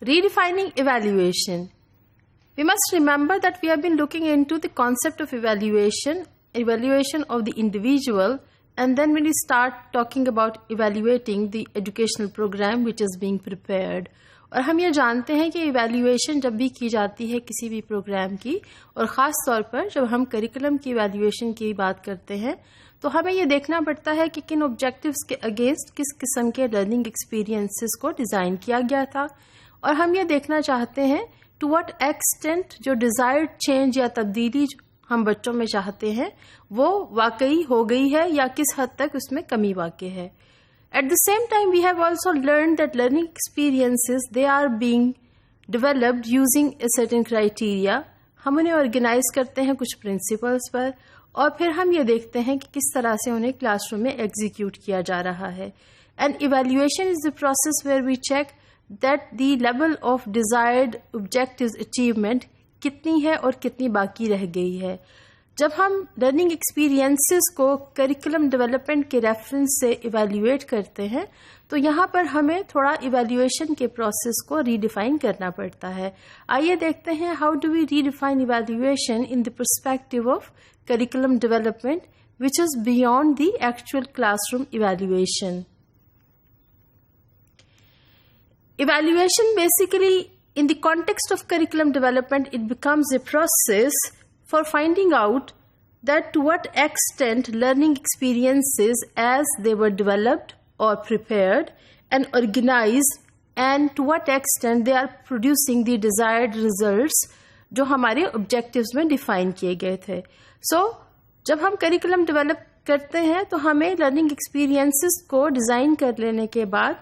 Redefining evaluation. We must remember that we have been looking into the concept of evaluation of the individual, and then when we start talking about evaluating the educational program which is being prepared. اور ہم یہ جانتے ہیں کہ evaluation جب بھی کی جاتی ہے کسی بھی پروگرام کی، اور خاص طور پر جب ہم کریکولم کی ایویلیویشن کی بات کرتے ہیں، تو ہمیں یہ دیکھنا پڑتا ہے کہ کن آبجیکٹیوز کے اگینسٹ کس قسم کے لرننگ ایکسپیرینسز کو ڈیزائن کیا گیا تھا، اور ہم یہ دیکھنا چاہتے ہیں ٹو واٹ ایکسٹینٹ جو ڈیزائرڈ چینج یا تبدیلی ہم بچوں میں چاہتے ہیں وہ واقعی ہو گئی ہے یا کس حد تک اس میں کمی واقع ہے. At the same time, we have also learned that learning experiences, they are being developed using a certain criteria. ہم انہیں آرگنائز کرتے ہیں کچھ پرنسپلس پر، اور پھر ہم یہ دیکھتے ہیں کہ کس طرح سے انہیں کلاس روم میں ایگزیکیوٹ کیا جا رہا ہے. And evaluation is the process where we check that the level of desired objectives achievement کتنی ہے اور کتنی باقی رہ گئی ہے. جب ہم لرننگ ایکسپیرینسز کو کریکولم ڈیولپمنٹ کے ریفرنس سے ایویلیویٹ کرتے ہیں تو یہاں پر ہمیں تھوڑا ایویلیویشن کے پروسیس کو ریڈیفائن کرنا پڑتا ہے. آئیے دیکھتے ہیں how do we redefine evaluation in the perspective of curriculum development which is beyond the actual classroom evaluation. Evaluation basically in the context of curriculum development, it becomes a process for finding out that to what extent learning experiences as they were developed or prepared and organized, and to what extent they are producing the desired results جو ہمارے objectives میں define کیے گئے تھے. So جب ہم curriculum develop کرتے ہیں تو ہمیں learning experiences کو ڈیزائن کر لینے کے بعد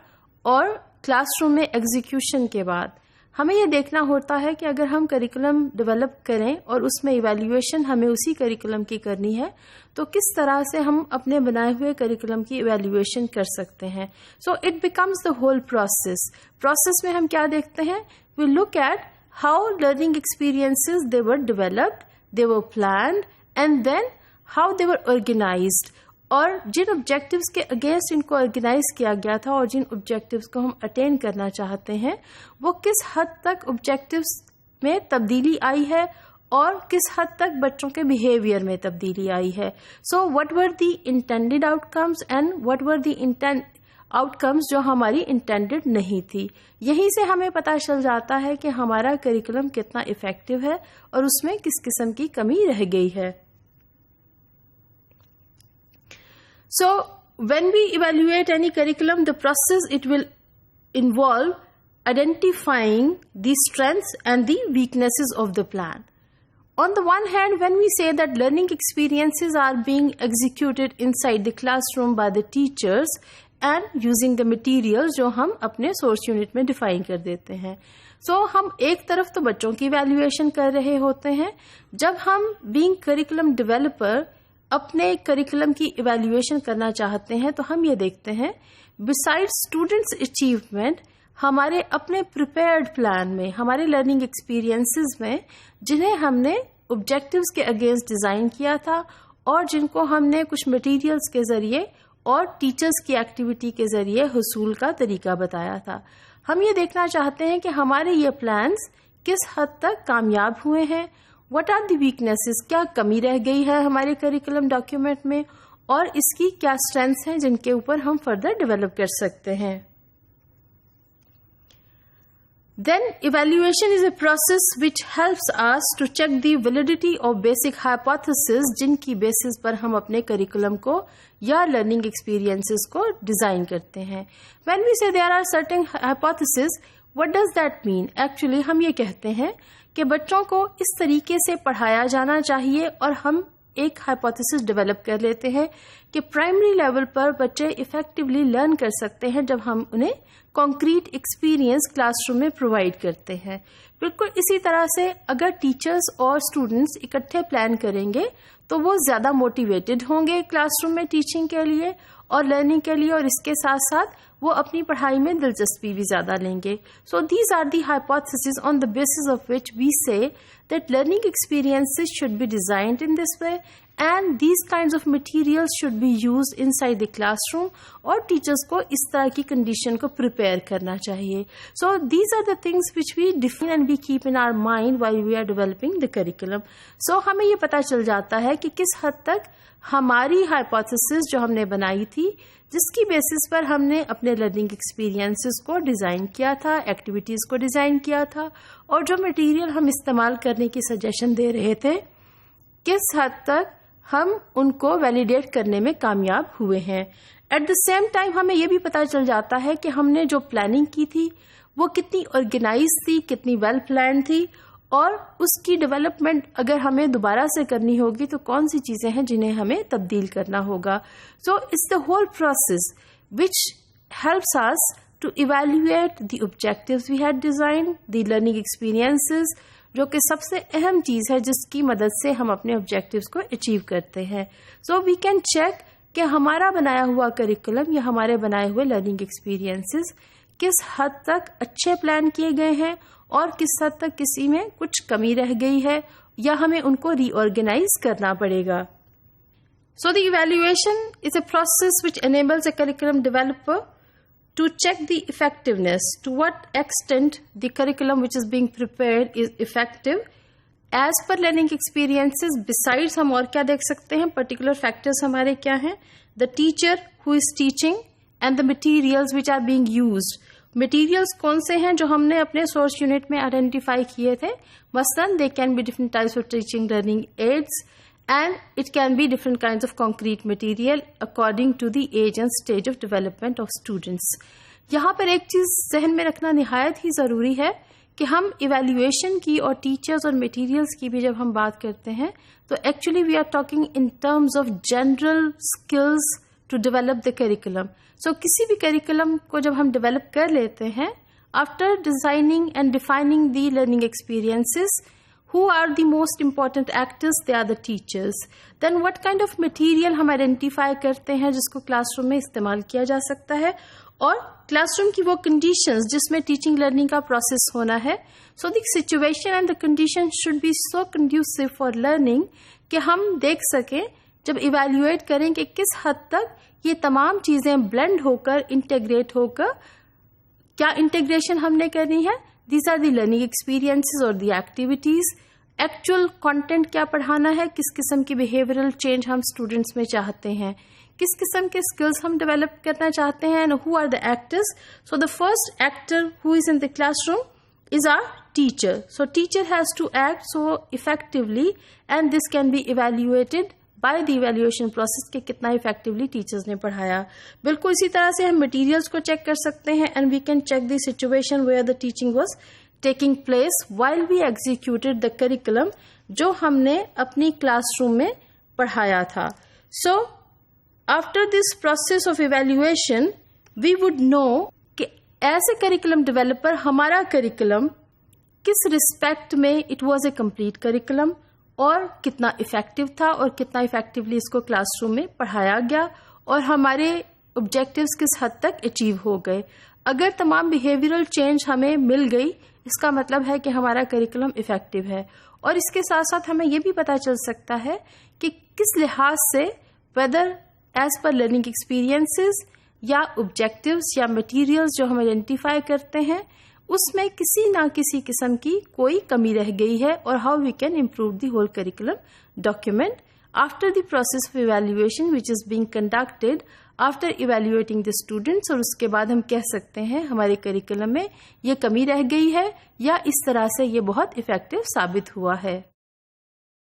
اور کلاس روم میں ایگزیکیوشن کے بعد ہمیں یہ دیکھنا ہوتا ہے کہ اگر ہم کریکولم ڈیولپ کریں اور اس میں ایویلیویشن ہمیں اسی کریکولم کی کرنی ہے تو کس طرح سے ہم اپنے بنائے ہوئے کریکولم کی ایویلیویشن کر سکتے ہیں. So it becomes the whole process میں ہم کیا دیکھتے ہیں؟ We look at how learning experiences they were developed, they were planned, and then how they were organised, اور جن آبجیکٹیوز کے اگینسٹ ان کو آرگنائز کیا گیا تھا اور جن آبجیکٹیوز کو ہم اٹین کرنا چاہتے ہیں وہ کس حد تک آبجیکٹیوز میں تبدیلی آئی ہے اور کس حد تک بچوں کے بیہیویئر میں تبدیلی آئی ہے. So what were the intended out comes and what were the out comes جو ہماری انٹینڈیڈ نہیں تھی. یہیں سے ہمیں پتہ چل جاتا ہے کہ ہمارا کریکولم کتنا افیکٹو ہے اور اس میں کس قسم کی کمی رہ گئی ہے. So, when we evaluate any curriculum, the process it will involve identifying the strengths and the weaknesses of the plan. On the one hand, when we say that learning experiences are being executed inside the classroom by the teachers and using the materials جو ہم اپنے source unit میں define کر دیتے ہیں. سو ہم ایک طرف تو بچوں کی ایویلیویشن کر رہے ہوتے ہیں. جب ہم being curriculum developer اپنے کریکولم کی ایویلیویشن کرنا چاہتے ہیں تو ہم یہ دیکھتے ہیں بسائڈ اسٹوڈنٹس اچیومنٹ ہمارے اپنے پریپیئرڈ پلان میں ہمارے لرننگ ایکسپیرینسز میں جنہیں ہم نے آبجیکٹیوز کے اگینسٹ ڈیزائن کیا تھا اور جن کو ہم نے کچھ مٹیریلز کے ذریعے اور ٹیچرز کی ایکٹیویٹی کے ذریعے حصول کا طریقہ بتایا تھا. ہم یہ دیکھنا چاہتے ہیں کہ ہمارے یہ پلانز کس حد تک کامیاب ہوئے ہیں. وٹ آر دی ویکنیسز، کیا کمی رہ گئی ہے ہمارے کریکولم ڈاکیومنٹ میں اور اس کی کیا اسٹرینتھس ہیں جن کے اوپر ہم فردر ڈیولپ کر سکتے ہیں. Then evaluation is a process which helps us to check the validity of basic hypothesis جن کی بیسس پر ہم اپنے کریکولم کو یا لرننگ ایکسپیرینسز کو ڈیزائن کرتے ہیں. When we say there are certain hypotheses, what does that mean? Actually ہم یہ کہتے ہیں کہ بچوں کو اس طریقے سے پڑھایا جانا چاہیے اور ہم ایک ہائپوتھیسس ڈیولپ کر لیتے ہیں کہ پرائمری لیول پر بچے افیکٹولی لرن کر سکتے ہیں جب ہم انہیں کانکریٹ ایکسپیرینس کلاس روم میں پرووائڈ کرتے ہیں. بالکل اسی طرح سے اگر ٹیچرز اور اسٹوڈنٹس اکٹھے پلان کریں گے تو وہ زیادہ موٹیویٹڈ ہوں گے کلاس روم میں ٹیچنگ کے لیے اور لرننگ کے لیے، اور اس کے ساتھ ساتھ وہ اپنی پڑھائی میں دلچسپی بھی زیادہ لیں گے. So these are the hypotheses on the basis of which we say that learning experiences should be designed in this way and these kinds of materials should be used inside the classroom, اور teachers کو اس طرح کی condition کو prepare کرنا چاہیے. So these are the things which we define and we keep in our mind while we are developing the curriculum. So ہمیں یہ پتا چل جاتا ہے کہ کس حد تک ہماری ہائپوتھیسس جو ہم نے بنائی تھی, جس کی بیسس پر ہم نے اپنے لرننگ ایکسپیرینسز کو ڈیزائن کیا تھا, ایکٹیویٹیز کو ڈیزائن کیا تھا, اور جو مٹیریل ہم استعمال کرنے کی سجیشن دے رہے تھے, کس حد تک ہم ان کو ویلیڈیٹ کرنے میں کامیاب ہوئے ہیں. ایٹ دا سیم ٹائم ہمیں یہ بھی پتہ چل جاتا ہے کہ ہم نے جو پلاننگ کی تھی وہ کتنی آرگنائز تھی, کتنی ویل پلان تھی, اور اس کی ڈیولپمنٹ اگر ہمیں دوبارہ سے کرنی ہوگی تو کون سی چیزیں ہیں جنہیں ہمیں تبدیل کرنا ہوگا. So it's the whole process which helps us to evaluate the objectives we had designed, the learning experiences, جو کہ سب سے اہم چیز ہے جس کی مدد سے ہم اپنے آبجیکٹیوز کو اچیو کرتے ہیں. سو وی کین چیک کہ ہمارا بنایا ہوا کریکولم یا ہمارے بنائے ہوئے لرننگ ایکسپیرینسز کس حد تک اچھے پلان کیے گئے ہیں اور کس حد تک کسی میں کچھ کمی رہ گئی ہے یا ہمیں ان کو ری آرگنائز کرنا پڑے گا. So the evaluation is a process which enables a curriculum developer to check the effectiveness, to what extent the curriculum which is being prepared is effective as per learning experiences. Besides ہم اور کیا دیکھ سکتے ہیں, particular factors ہمارے کیا ہیں, the teacher who is teaching and the materials which are being used. Materials کون سے ہیں جو ہم نے اپنے سورس یونٹ میں آئیڈینٹیفائی کیے تھے. مثلاً they can be different types of teaching learning aids and it can be different kinds of concrete material according to the age and stage of development of students. یہاں پر ایک چیز ذہن میں رکھنا نہایت ہی ضروری ہے کہ ہم ایویلیویشن کی اور ٹیچرز اور مٹیریلز کی بھی جب ہم بات کرتے ہیں تو actually we are talking in terms of general skills to develop the curriculum. So کسی بھی کریکولم کو جب ہم ڈیولپ کر لیتے ہیں, after designing and defining the learning experiences, who are the most important actors? They are the teachers. Then what kind of material ہم identify کرتے ہیں جس کو کلاس روم میں استعمال کیا جا سکتا ہے, اور کلاس روم کی وہ کنڈیشنز جس میں ٹیچنگ لرننگ کا پروسیس ہونا ہے. So the situation and the condition should be so conducive for learning کہ ہم دیکھ سکیں جب ایویلیویٹ کریں کہ کس حد تک یہ تمام چیزیں بلینڈ ہو کر, انٹیگریٹ ہو کر, کیا انٹیگریشن ہم نے کرنی ہے. These are the learning experiences or the activities. Actual content کیا پڑھانا ہے, کس قسم کی بیہیورل چینج ہم اسٹوڈینٹس میں چاہتے ہیں, کس قسم کے اسکلس ہم ڈیولپ کرنا چاہتے ہیں, and who are the actors. So the first actor who is in the classroom is our teacher. So teacher has to act so effectively and this can be evaluated by the evaluation process کہ کتنا effectively teachers نے پڑھایا. بالکل اسی طرح سے ہم materials کو چیک کر سکتے ہیں and we can check the situation where the teaching was taking place while we executed the curriculum جو ہم نے اپنی کلاس روم میں پڑھایا تھا. So after this process of evaluation we would know کہ as a curriculum developer ہمارا curriculum کس رسپیکٹ میں it was a complete curriculum اور کتنا افیکٹو تھا اور کتنا افیکٹولی اس کو کلاس روم میں پڑھایا گیا اور ہمارے آبجیکٹیوز کس حد تک اچیو ہو گئے. اگر تمام بیہیویئرل چینج ہمیں مل گئی اس کا مطلب ہے کہ ہمارا کریکولم افیکٹو ہے. اور اس کے ساتھ ساتھ ہمیں یہ بھی پتہ چل سکتا ہے کہ کس لحاظ سے weather as per learning experiences یا آبجیکٹیوز یا مٹیریلز جو ہم آئیڈینٹیفائی کرتے ہیں اس میں کسی نہ کسی قسم کی کوئی کمی رہ گئی ہے, اور how we can improve the whole curriculum document after the process of evaluation which is being conducted after evaluating the students. اور اس کے بعد ہم کہہ سکتے ہیں ہمارے کریکولم میں یہ کمی رہ گئی ہے یا اس طرح سے یہ بہت افیکٹو ثابت ہوا ہے.